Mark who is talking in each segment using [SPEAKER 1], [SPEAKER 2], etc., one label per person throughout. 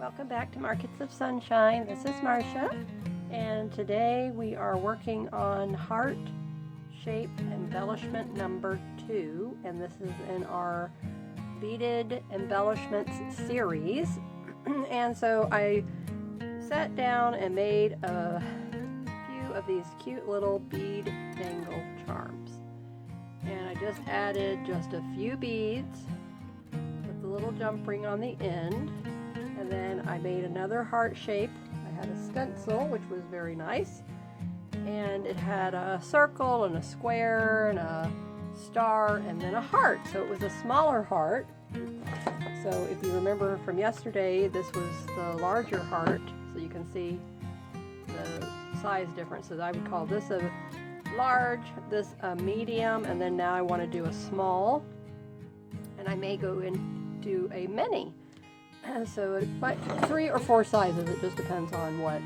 [SPEAKER 1] Welcome back to Markets of Sunshine. This is Marcia, and today we are working on Heart Shape Embellishment number 2, and this is in our Beaded Embellishments series. And so I sat down and made a few of these cute little bead dangle charms. And I just added just a few beads with the little jump ring on the end. And then I made another heart shape. I had a stencil, which was very nice. And it had a circle and a square and a star and then a heart. So it was a smaller heart. So if you remember from yesterday, this was the larger heart. So you can see the size differences. I would call this a large, this a medium, and then now I want to do a small. And I may go into a mini. So it might 3 or 4 sizes. It just depends on what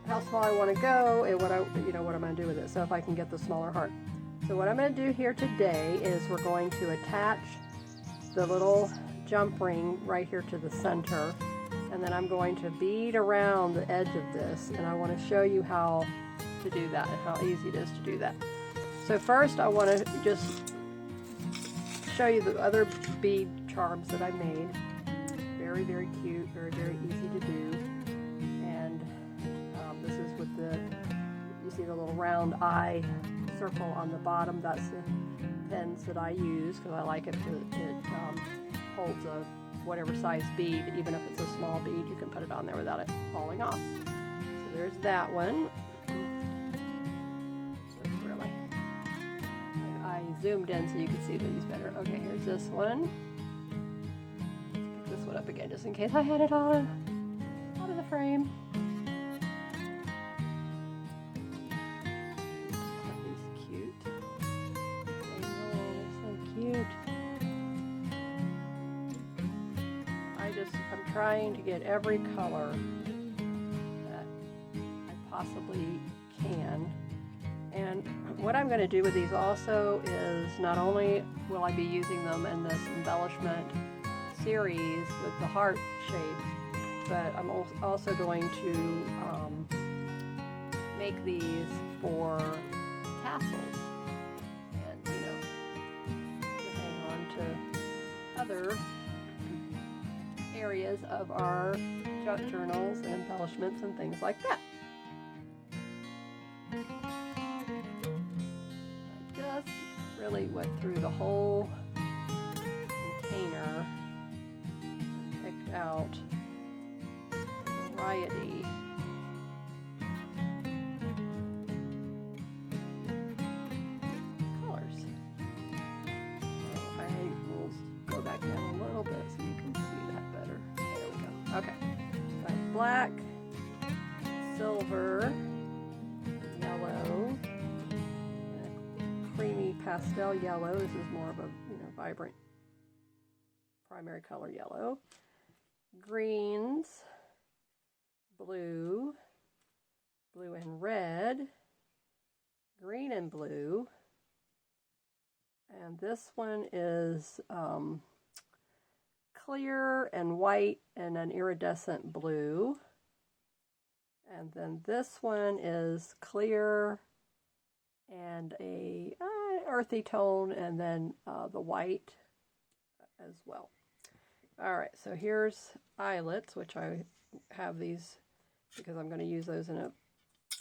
[SPEAKER 1] how small I want to go and what I'm going to do with it. So if I can get the smaller heart. So what I'm going to do here today is we're going to attach the little jump ring right here to the center, and then I'm going to bead around the edge of this, and I want to show you how to do that and how easy it is to do that. So first I want to just show you the other bead charms that I made. Very, very cute, very, very easy to do. And this is with you see the little round eye circle on the bottom. That's the pins that I use because I like it. It holds a whatever size bead. Even if it's a small bead, you can put it on there without it falling off. So there's that one. Zoomed in so you can see these better. Okay, here's this one. Let's pick this one up again just in case I had it all out of the frame. These cute. Oh, so cute. I'm trying to get every color that I possibly can. And what I'm going to do with these also is not only will I be using them in this embellishment series with the heart shape, but I'm also going to make these for tassels and, hang on to other areas of our junk journals and embellishments and things like that. Really went through the whole container and picked out a variety of colors. So I will go back down a little bit so you can see that better. There we go. Okay. So black, silver, yellow, creamy pastel yellow. This is more of a vibrant primary color yellow. Greens, blue, blue and red, green and blue, and this one is clear and white and an iridescent blue, and then this one is clear and a earthy tone, and then the white as well. All right, so here's eyelets, which I have these because I'm going to use those in a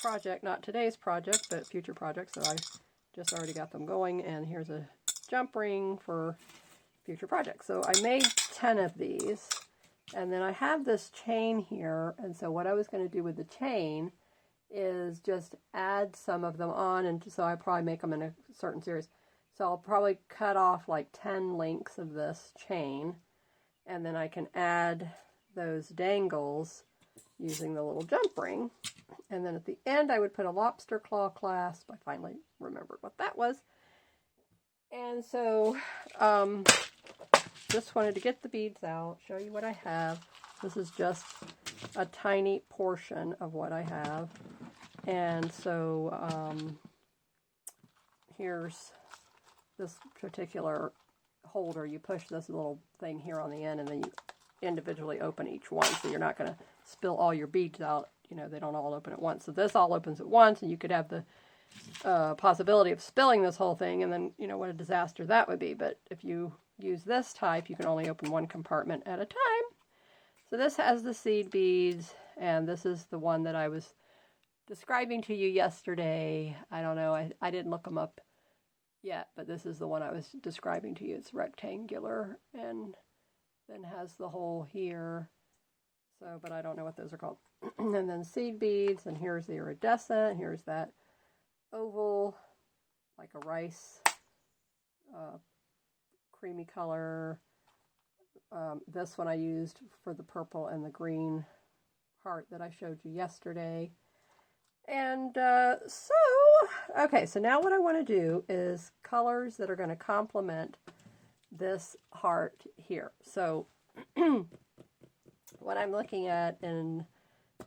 [SPEAKER 1] project, not today's project, but future projects, so I just already got them going. And here's a jump ring for future projects. So I made 10 of these, and then I have this chain here, and so what I was going to do with the chain is just add some of them on, and so I probably make them in a certain series. So I'll probably cut off like 10 links of this chain, and then I can add those dangles using the little jump ring. And then at the end I would put a lobster claw clasp. I finally remembered what that was. And so just wanted to get the beads out, show you what I have. This is just a tiny portion of what I have. And so here's this particular holder, you push this little thing here on the end, and then you individually open each one, so you're not going to spill all your beads out. You know, they don't all open at once. So this all opens at once, and you could have the possibility of spilling this whole thing, and then, you know, what a disaster that would be. But if you use this type, you can only open one compartment at a time. So this has the seed beads, and this is the one that I was describing to you yesterday. I don't know, I didn't look them up yet, but this is the one I was describing to you. It's rectangular and then has the hole here. So, but I don't know what those are called. And then seed beads, and here's the iridescent, here's that oval, like a rice, creamy color. This one I used for the purple and the green heart that I showed you yesterday. And okay, so now what I want to do is colors that are going to complement this heart here. So what I'm looking at in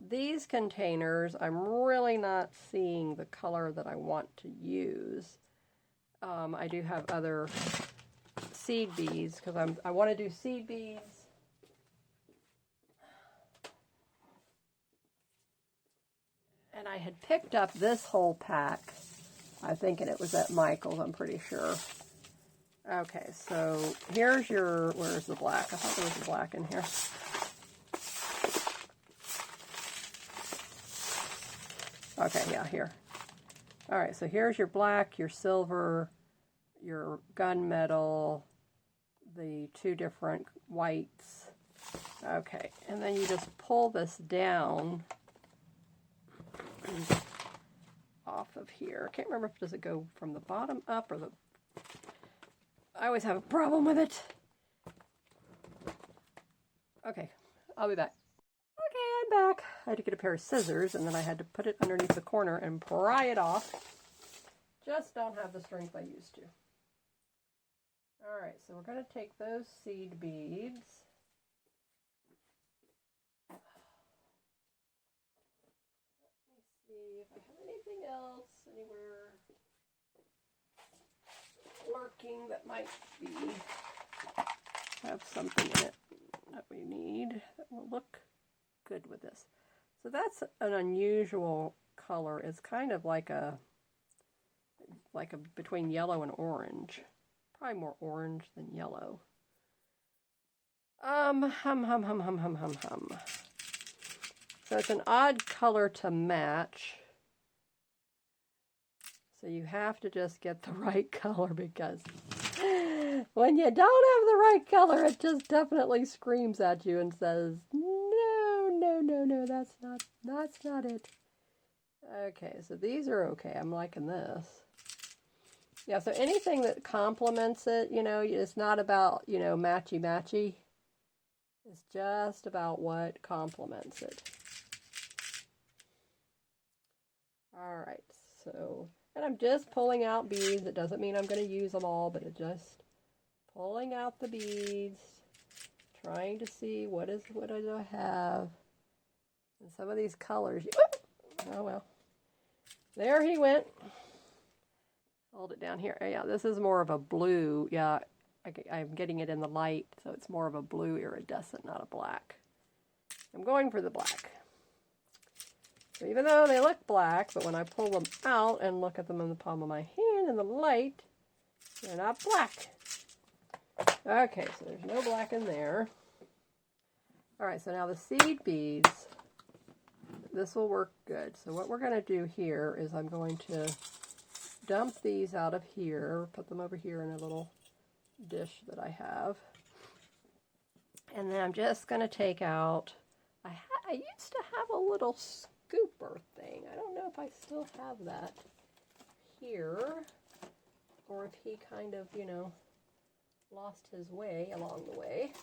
[SPEAKER 1] these containers, I'm really not seeing the color that I want to use. I do have other seed beads because I want to do seed beads. And I had picked up this whole pack, I think, and it was at Michael's, I'm pretty sure. Okay, so here's your, where's the black? I thought there was a black in here. Okay, yeah, here. All right, so here's your black, your silver, your gunmetal, the two different whites. Okay, and then you just pull this down off of here. I can't remember if does it go from the bottom up or the... I always have a problem with it. Okay, I'll be back. Okay, I'm back. I had to get a pair of scissors, and then I had to put it underneath the corner and pry it off. Just don't have the strength I used to. Alright, so we're going to take those seed beads. Let me see if I have anything else anywhere lurking that might be, have something in it that we need that will look good with this. So that's an unusual color. It's kind of like a between yellow and orange. Probably more orange than yellow. So it's an odd color to match. So you have to just get the right color, because when you don't have the right color, it just definitely screams at you and says, no, no, no, no, that's not it. Okay, so these are okay. I'm liking this. Yeah, so anything that complements it, you know, it's not about, you know, matchy-matchy. It's just about what complements it. All right, so, and I'm just pulling out beads. It doesn't mean I'm going to use them all, but it's just pulling out the beads, trying to see what do I have. And some of these colors, oh well. There he went. Hold it down here. Yeah, this is more of a blue. Yeah, I'm getting it in the light, so it's more of a blue iridescent, not a black. I'm going for the black. So even though they look black, but when I pull them out and look at them in the palm of my hand in the light, they're not black. Okay, so there's no black in there. All right, so now the seed beads, this will work good. So what we're going to do here is I'm going to dump these out of here, put them over here in a little dish that I have. And then I'm just going to take out, I used to have a little scooper thing. I don't know if I still have that here, or if he kind of, you know, lost his way along the way.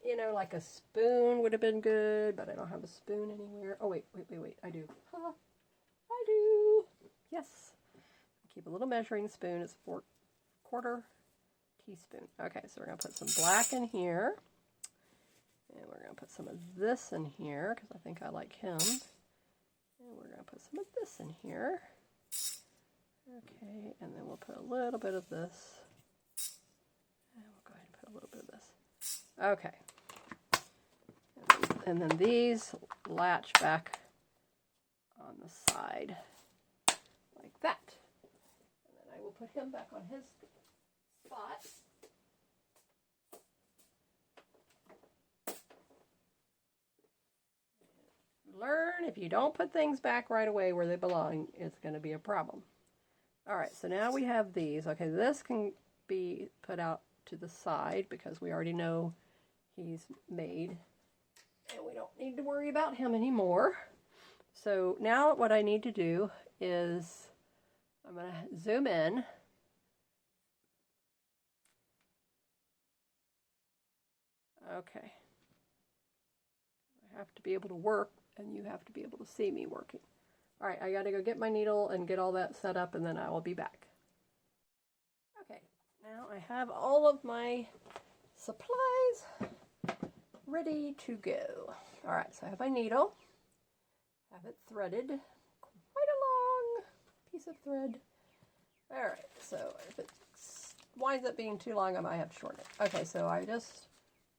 [SPEAKER 1] You know, like a spoon would have been good, but I don't have a spoon anywhere. Oh, wait, I do. Huh. I do. Yes. Keep a little measuring spoon. It's a quarter teaspoon. Okay, so we're going to put some black in here. And we're going to put some of this in here, because I think I like him. And we're going to put some of this in here. Okay, and then we'll put a little bit of this a little bit of this. Okay. And then these latch back on the side like that. And then I will put him back on his spot. Learn, if you don't put things back right away where they belong, it's going to be a problem. All right, so now we have these. Okay, this can be put out to the side because we already know he's made. And we don't need to worry about him anymore. So now what I need to do is I'm going to zoom in. Okay. I have to be able to work, and you have to be able to see me working. All right, I got to go get my needle and get all that set up, and then I will be back. Okay, now I have all of my supplies ready to go. All right, so I have my needle. Have it threaded. Quite a long piece of thread. All right, so if it winds up being too long, I might have to shorten it. Okay, so I just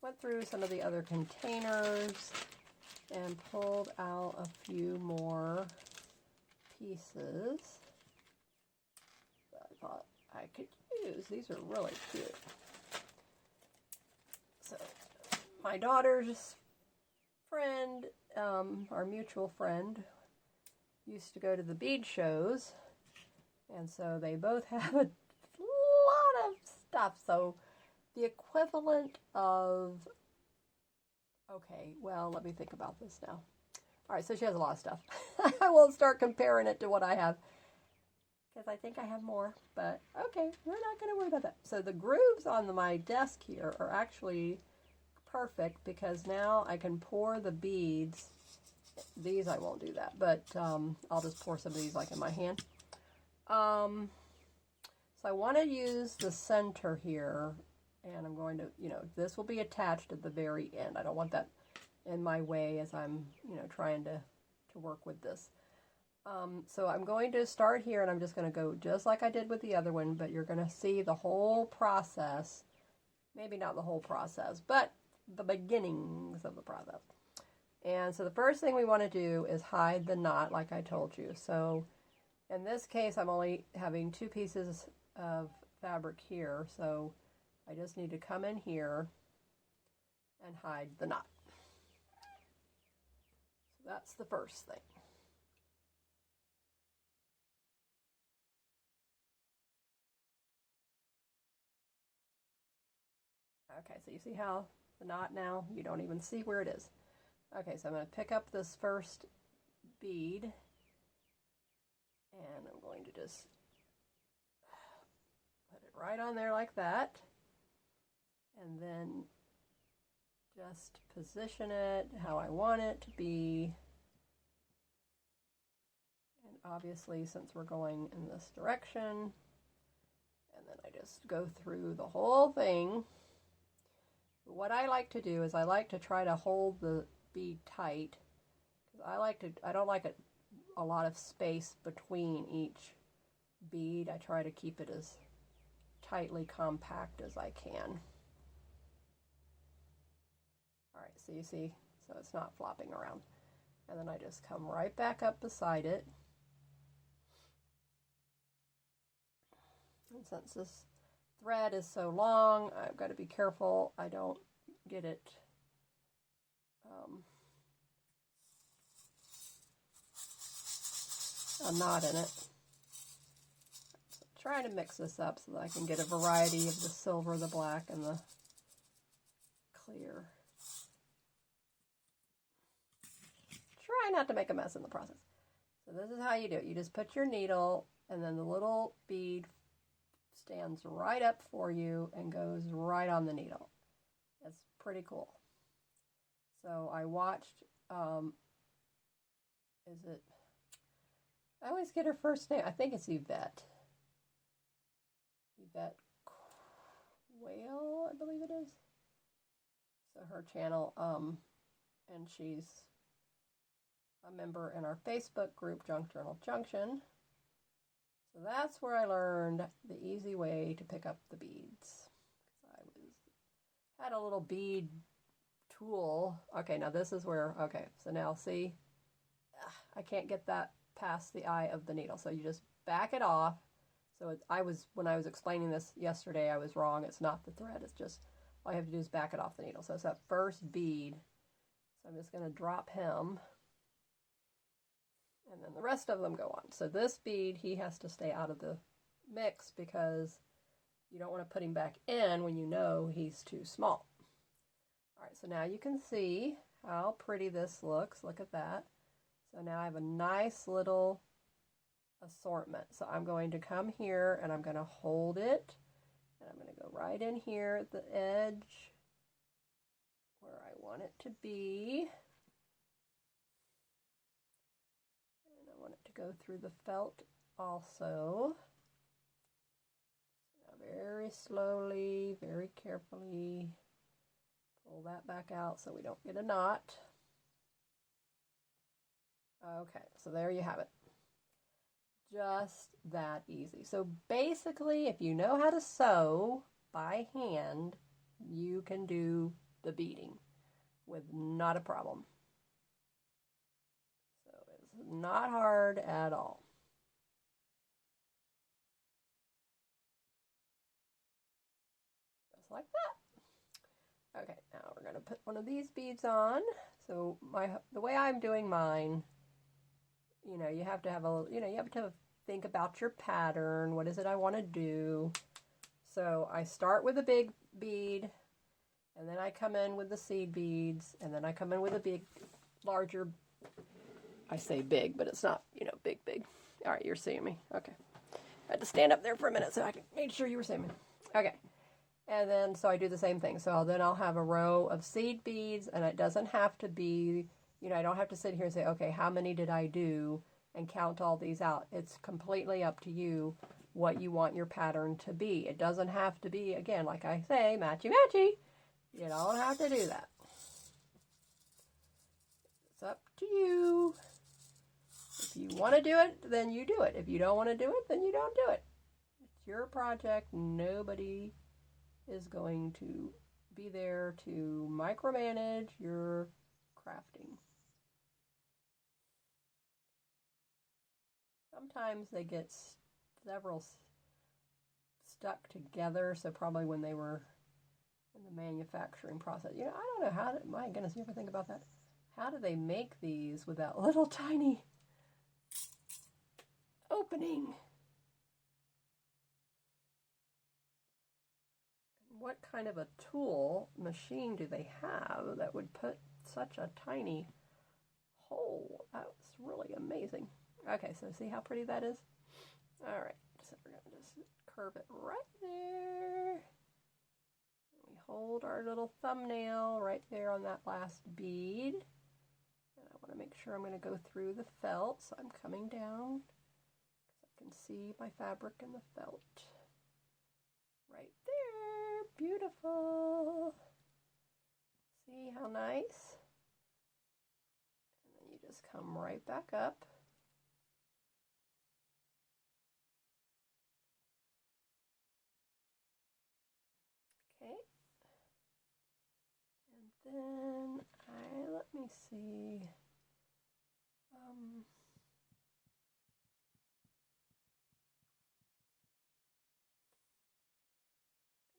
[SPEAKER 1] went through some of the other containers and pulled out a few more pieces that I thought I could use. These are really cute. So my daughter's friend, our mutual friend, used to go to the bead shows, and so they both have a lot of stuff. So the equivalent of, okay, well, let me think about this now. All right, so she has a lot of stuff. I won't start comparing it to what I have, because I think I have more, but okay, we're not going to worry about that. So the grooves on my desk here are actually perfect, because now I can pour the beads. These I won't do that, but I'll just pour some of these like in my hand. So I want to use the center here, and I'm going to, this will be attached at the very end. I don't want that in my way as I'm, trying to work with this. So I'm going to start here, and I'm just going to go just like I did with the other one, but you're going to see the whole process. Maybe not the whole process, but the beginnings of the process. And so the first thing we want to do is hide the knot, like I told you. So in this case, I'm only having 2 pieces of fabric here, so I just need to come in here and hide the knot. So that's the first thing. Okay, so you see how the knot now, you don't even see where it is. Okay, so I'm going to pick up this first bead, and I'm going to just put it right on there like that, and then just position it how I want it to be. And obviously, since we're going in this direction, and then I just go through the whole thing. What I like to do is I like to try to hold the bead tight, because I don't like a lot of space between each bead. I try to keep it as tightly compact as I can. All right, so you see, so it's not flopping around. And then I just come right back up beside it. And since this thread is so long, I've got to be careful I don't get it a knot in it. So trying to mix this up so that I can get a variety of the silver, the black, and the clear. Try not to make a mess in the process. So this is how you do it. You just put your needle, and then the little bead stands right up for you and goes right on the needle. It's pretty cool. So I watched, I always get her first name. I think it's Yvette. Yvette Quayle, I believe it is. So her channel, and she's a member in our Facebook group, Junk Journal Junction. So that's where I learned the easy way to pick up the beads. I was had a little bead tool. Okay, now this is where, okay, so now see, I can't get that past the eye of the needle. So you just back it off. So when I was explaining this yesterday, I was wrong. It's not the thread. It's just, all you have to do is back it off the needle. So it's that first bead. So I'm just going to drop him. And then the rest of them go on. So this bead, he has to stay out of the mix because you don't want to put him back in when you know he's too small. All right, so now you can see how pretty this looks. Look at that. So now I have a nice little assortment. So I'm going to come here and I'm going to hold it. And I'm going to go right in here at the edge where I want it to be. And I want it to go through the felt also. So now very slowly, very carefully, pull that back out so we don't get a knot. Okay, so there you have it. Just that easy. So basically, if you know how to sew by hand, you can do the beading with not a problem. So it's not hard at all. Just like that. Okay, now we're going to put one of these beads on. So the way I'm doing mine, you have to have you have to think about your pattern. What is it I want to do? So I start with a big bead, and then I come in with the seed beads, and then I come in with a big, larger, I say big, but it's not, big. All right, you're seeing me. Okay. I had to stand up there for a minute so I could make sure you were seeing me. Okay. And then, so I do the same thing. So then I'll have a row of seed beads, and it doesn't have to be, I don't have to sit here and say, okay, how many did I do, and count all these out. It's completely up to you what you want your pattern to be. It doesn't have to be, again, like I say, matchy-matchy. You don't have to do that. It's up to you. If you want to do it, then you do it. If you don't want to do it, then you don't do it. It's your project. Nobody is going to be there to micromanage your crafting. Sometimes they get several stuck together, so probably when they were in the manufacturing process. I don't know how my goodness, you ever think about that? How do they make these with that little tiny opening? What kind of a machine do they have that would put such a tiny hole? That's really amazing. Okay, so see how pretty that is? All right, so we're going to just curve it right there. We hold our little thumbnail right there on that last bead. And I want to make sure I'm going to go through the felt, so I'm coming down because I can see my fabric in the felt. Right there, beautiful. See how nice? And then you just come right back up. Okay. And then let me see.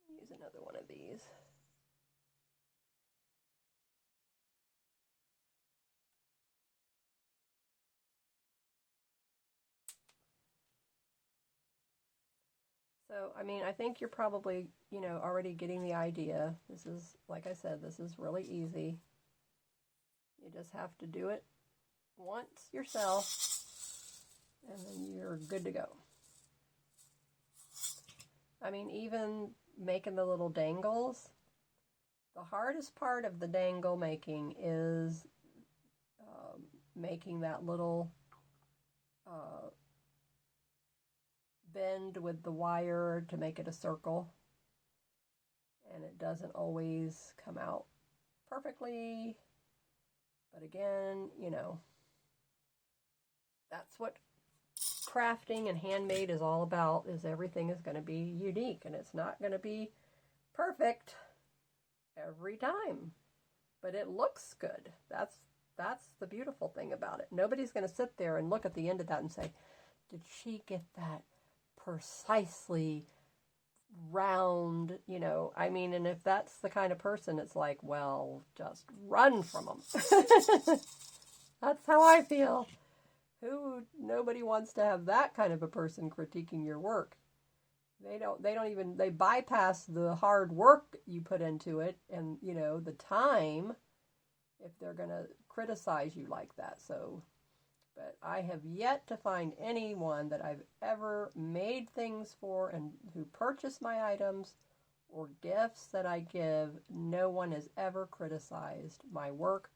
[SPEAKER 1] Use another one of these. So, I think you're probably, already getting the idea. This is, like I said, this is really easy. You just have to do it once yourself, and then you're good to go. Even making the little dangles, the hardest part of the dangle making is making that little bend with the wire to make it a circle, and it doesn't always come out perfectly, but again, that's what crafting and handmade is all about, is everything is going to be unique, and it's not going to be perfect, every time. But it looks good. That's the beautiful thing about it. Nobody's going to sit there and look at the end of that and say, did she get that precisely round, you know? I mean, and if that's the kind of person, it's like, well, just run from them. That's how I feel. Nobody wants to have that kind of a person critiquing your work. They bypass the hard work you put into it and, you know, the time, if they're going to criticize you like that. So, but I have yet to find anyone that I've ever made things for and who purchased my items or gifts that I give. No one has ever criticized my work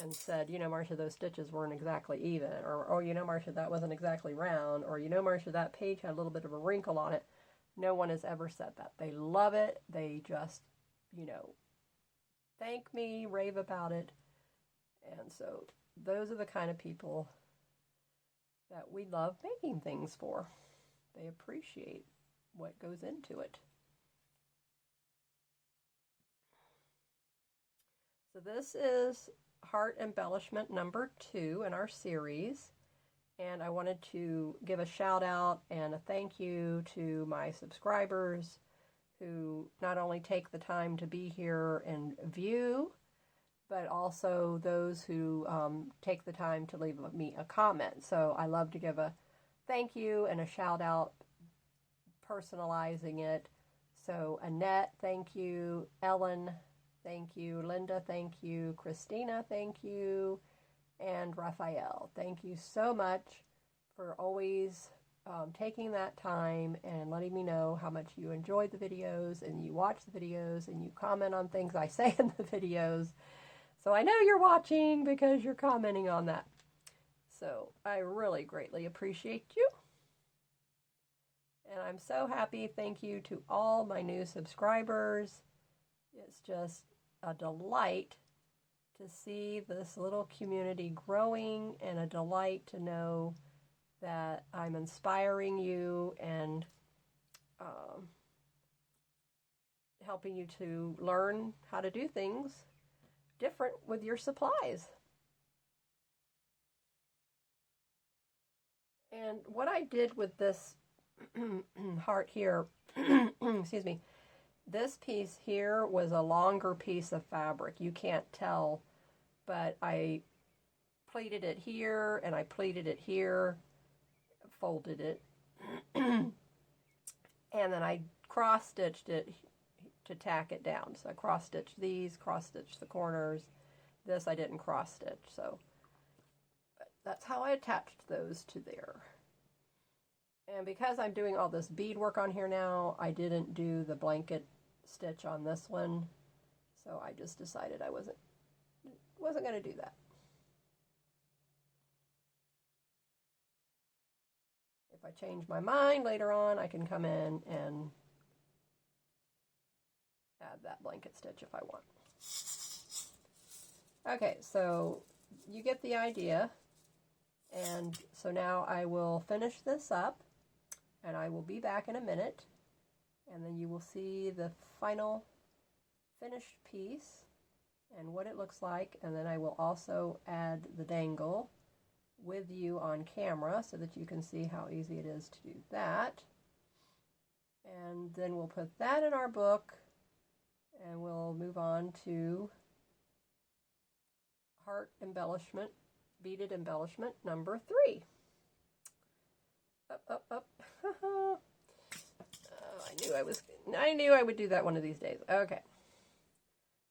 [SPEAKER 1] and said, you know, Marcia, those stitches weren't exactly even, or, oh, you know, Marcia, that wasn't exactly round, or, you know, Marcia, that page had a little bit of a wrinkle on it. No one has ever said that. They love it. They just, you know, thank me, rave about it. And so those are the kind of people that we love making things for. They appreciate what goes into it. So this is Heart Embellishment number 2 in our series. And I wanted to give a shout out and a thank you to my subscribers who not only take the time to be here and view, but also those who take the time to leave me a comment. So I love to give a thank you and a shout out, personalizing it. So Annette, thank you. Ellen, thank you. Linda, thank you. Christina, thank you. And Raphael, thank you so much for always taking that time and letting me know how much you enjoyed the videos and you watch the videos and you comment on things I say in the videos. So I know you're watching because you're commenting on that. So I really greatly appreciate you. And I'm so happy. Thank you to all my new subscribers. It's just a delight to see this little community growing and a delight to know that I'm inspiring you and helping you to learn how to do things different with your supplies. And what I did with this heart here, excuse me, this piece here was a longer piece of fabric. You can't tell, but I pleated it here and I pleated it here, folded it, and then I cross-stitched it to tack it down. So I cross-stitched these, cross-stitched the corners. This I didn't cross-stitch, so but that's how I attached those to there. And because I'm doing all this bead work on here now, I didn't do the blanket stitch on this one, so I just decided I wasn't going to do that. If I change my mind later on, I can come in and add that blanket stitch if I want. Okay, so you get the idea. And so now I will finish this up, and I will be back in a minute, and then you will see the final finished piece and what it looks like, and then I will also add the dangle with you on camera so that you can see how easy it is to do that. And then we'll put that in our book, and we'll move on to Heart Embellishment, Beaded Embellishment number 3. Up, up, up. Oh, I knew I would do that one of these days. Okay.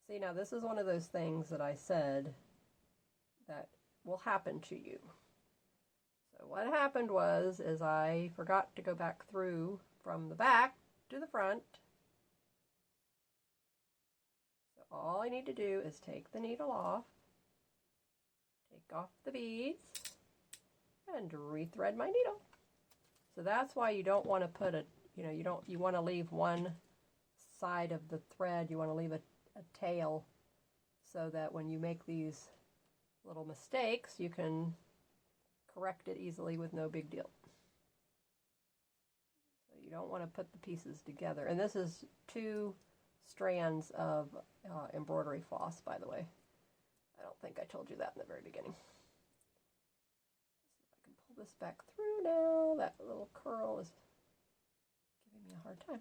[SPEAKER 1] See, now this is one of those things that I said that will happen to you. So what happened is I forgot to go back through from the back to the front. So all I need to do is take the needle off, take off the beads, and rethread my needle. So that's why you don't want to put you want to leave one side of the thread, you want to leave a tail so that when you make these little mistakes, you can correct it easily with no big deal. So you don't want to put the pieces together. And this is 2 strands of embroidery floss, by the way. I don't think I told you that in the very beginning. Let's see if I can pull this back through now. That little curl is giving me a hard time.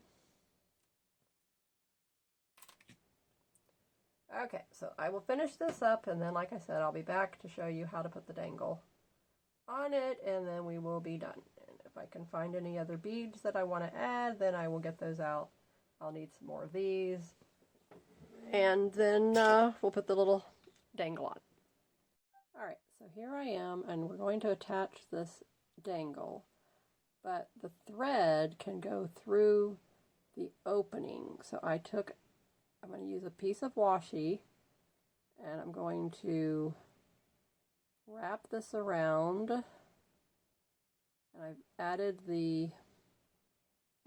[SPEAKER 1] Okay, so I will finish this up, and then, like I said, I'll be back to show you how to put the dangle on it, and then we will be done. And if I can find any other beads that I want to add, then I will get those out. I'll need some more of these, and then we'll put the little dangle on. Alright, so here I am, and we're going to attach this dangle, but the thread can go through the opening. So I'm going to use a piece of washi, and I'm going to wrap this around, and I've added the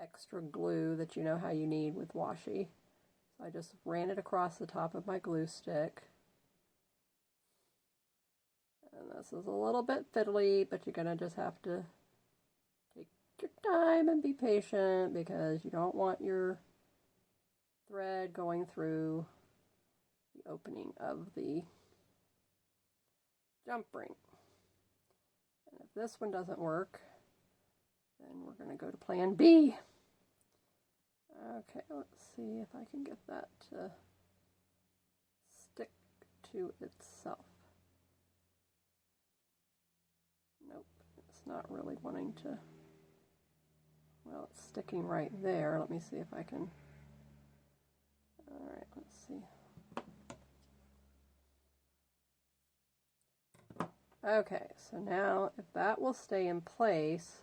[SPEAKER 1] extra glue that you know how you need with washi. So I just ran it across the top of my glue stick. And this is a little bit fiddly, but you're going to just have to take your time and be patient, because you don't want your thread going through the opening of the jump ring. And if this one doesn't work, then we're going to go to plan B. Okay, let's see if I can get that to stick to itself. Nope, it's not really wanting to. Well, it's sticking right there. Let me see if I can. Alright, let's see. Okay, so now if that will stay in place,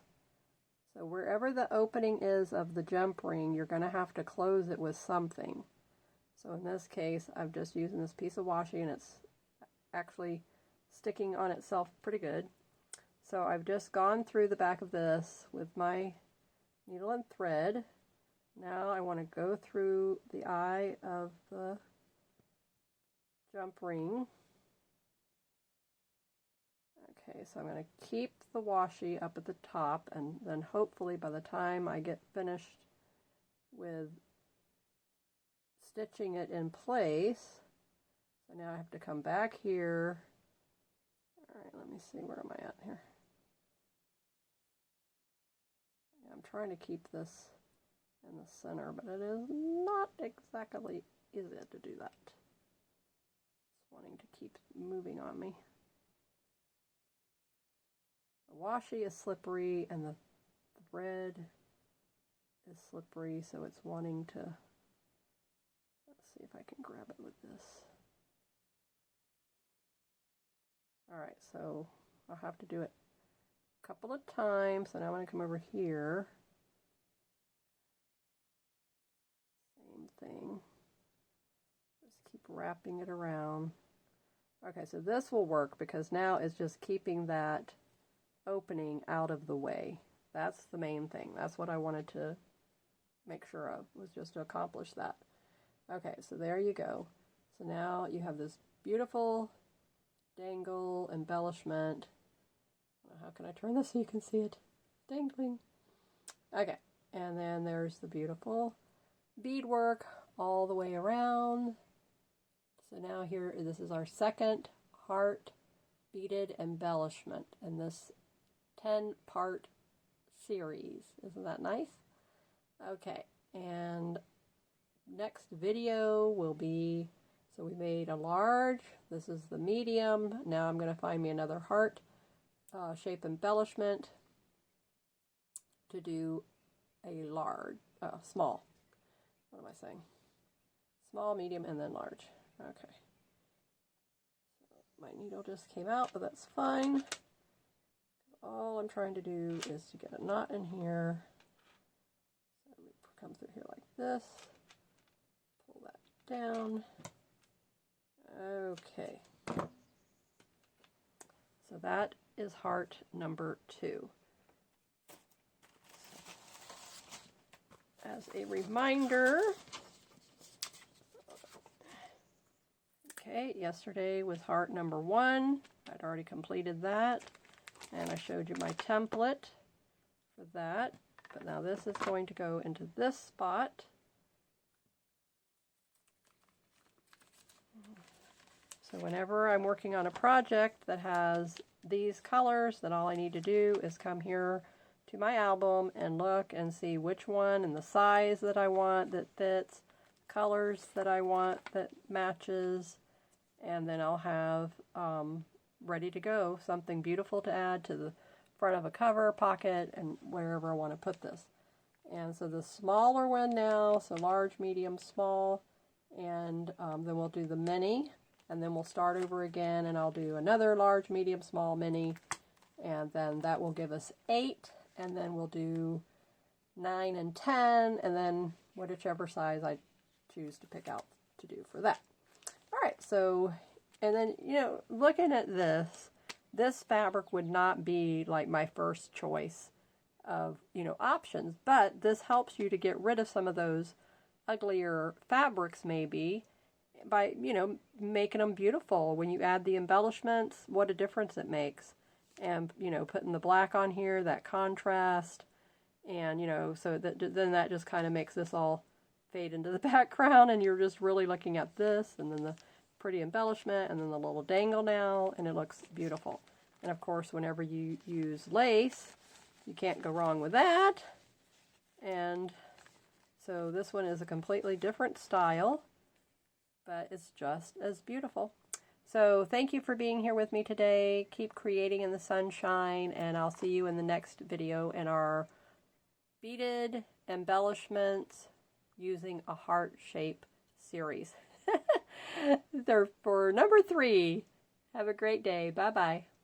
[SPEAKER 1] so wherever the opening is of the jump ring, you're going to have to close it with something. So in this case, I'm just using this piece of washi, and it's actually sticking on itself pretty good. So I've just gone through the back of this with my needle and thread. Now I want to go through the eye of the jump ring. Okay, so I'm going to keep the washi up at the top, and then hopefully by the time I get finished with stitching it in place, so now I have to come back here. Alright, let me see, where am I at here? I'm trying to keep this in the center, but it is not exactly easy to do that. It's wanting to keep moving on me. The washi is slippery, and the thread is slippery, so it's wanting to. Let's see if I can grab it with this. Alright, so I'll have to do it a couple of times. So now I'm going to come over here. Same thing. Just keep wrapping it around. Okay, so this will work, because now it's just keeping that opening out of the way. That's the main thing. That's what I wanted to make sure of, was just to accomplish that. Okay, so there you go. So now you have this beautiful dangle embellishment. How can I turn this so you can see it dangling? Okay, and then there's the beautiful beadwork all the way around. So now here, this is our second heart beaded embellishment in this 10-part series. Isn't that nice? Okay, and next video will be, so we made a large, this is the medium. Now I'm going to find me another heart shape embellishment to do a large, small. What am I saying? Small, medium, and then large. Okay. So my needle just came out, but that's fine. All I'm trying to do is to get a knot in here. So we come through here like this. Pull that down. Okay. So that is heart number 2. As a reminder, okay, yesterday was heart number 1. I'd already completed that, and I showed you my template for that. But now this is going to go into this spot. So whenever I'm working on a project that has these colors, then all I need to do is come here to my album and look and see which one and the size that I want that fits, colors that I want that matches, and then I'll have ready to go something beautiful to add to the front of a cover, pocket, and wherever I want to put this. And so the smaller one now, so large, medium, small, and then we'll do the mini, and then we'll start over again, and I'll do another large, medium, small, mini, and then that will give us 8, and then we'll do 9 and 10, and then whichever size I choose to pick out to do for that. All right, so, and then, you know, looking at this fabric would not be like my first choice of, you know, options, but this helps you to get rid of some of those uglier fabrics maybe by, you know, making them beautiful. When you add the embellishments, what a difference it makes. And, you know, putting the black on here, that contrast, and, you know, so that then that just kind of makes this all fade into the background, and you're just really looking at this, and then the pretty embellishment, and then the little dangle now, and it looks beautiful. And of course, whenever you use lace, you can't go wrong with that. And so this one is a completely different style, but it's just as beautiful. So thank you for being here with me today. Keep creating in the sunshine, and I'll see you in the next video in our beaded embellishments using a heart shape series. They're for number 3. Have a great day. Bye-bye.